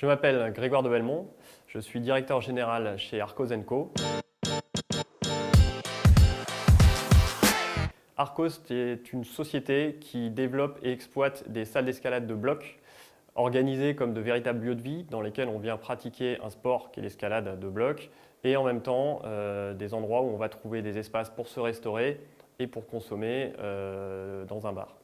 Je m'appelle Grégoire de Belmont, je suis directeur général chez Arcos & Co. Arcos est une société qui développe et exploite des salles d'escalade de blocs organisées comme de véritables lieux de vie dans lesquels on vient pratiquer un sport qui est l'escalade de blocs et en même temps des endroits où on va trouver des espaces pour se restaurer et pour consommer dans un bar.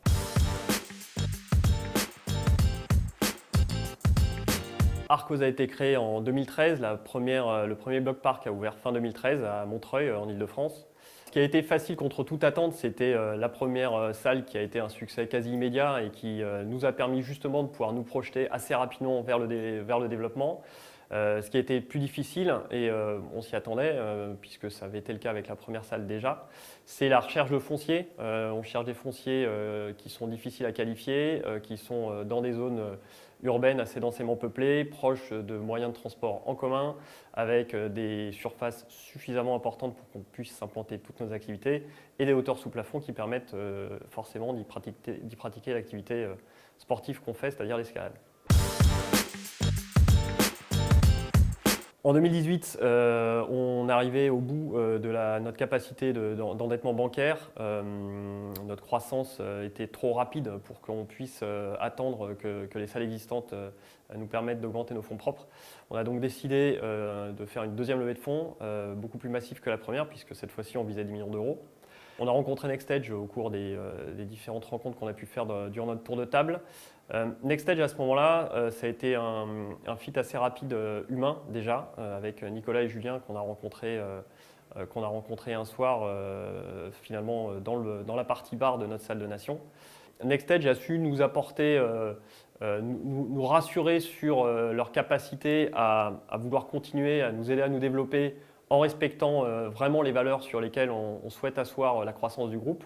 Arcos a été créé en 2013, le premier bloc park a ouvert fin 2013 à Montreuil en Ile-de-France. Ce qui a été facile contre toute attente, c'était la première salle qui a été un succès quasi immédiat et qui nous a permis justement de pouvoir nous projeter assez rapidement vers le développement. Ce qui a été plus difficile, et on s'y attendait, puisque ça avait été le cas avec la première salle déjà, c'est la recherche de foncier. On cherche des fonciers qui sont difficiles à qualifier, qui sont dans des zones urbaines assez densément peuplées, proches de moyens de transport en commun, avec des surfaces suffisamment importantes pour qu'on puisse implanter toutes nos activités, et des hauteurs sous plafond qui permettent forcément d'y pratiquer l'activité sportive qu'on fait, c'est-à-dire l'escalade. En 2018, on arrivait au bout de notre capacité d'endettement bancaire. Notre croissance était trop rapide pour qu'on puisse attendre que les salles existantes nous permettent d'augmenter nos fonds propres. On a donc décidé de faire une deuxième levée de fonds, beaucoup plus massive que la première, puisque cette fois-ci on visait 10 millions d'euros. On a rencontré NextEdge au cours des différentes rencontres qu'on a pu faire durant notre tour de table. NextEdge, à ce moment-là, ça a été un fit assez rapide humain déjà, avec Nicolas et Julien qu'on a rencontrés un soir finalement dans la partie bar de notre salle de nation. NextEdge a su nous apporter, nous rassurer sur leur capacité à vouloir continuer, à nous aider à nous développer en respectant vraiment les valeurs sur lesquelles on souhaite asseoir la croissance du groupe,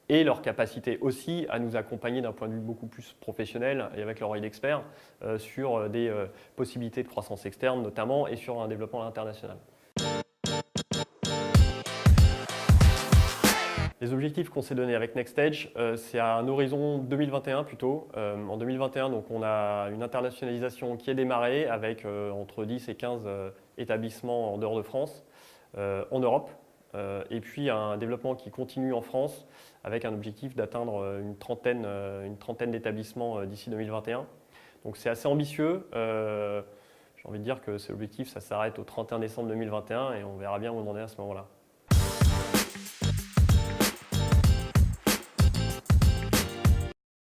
et leur capacité aussi à nous accompagner d'un point de vue beaucoup plus professionnel et avec leur œil d'expert sur des possibilités de croissance externe notamment et sur un développement international. Les objectifs qu'on s'est donnés avec NextEdge, c'est à un horizon 2021 plutôt. En 2021, donc, on a une internationalisation qui est démarrée avec entre 10 et 15 établissements en dehors de France, en Europe, et puis un développement qui continue en France avec un objectif d'atteindre une trentaine d'établissements d'ici 2021. Donc c'est assez ambitieux. J'ai envie de dire que cet objectif, ça s'arrête au 31 décembre 2021 et on verra bien où on en est à ce moment-là.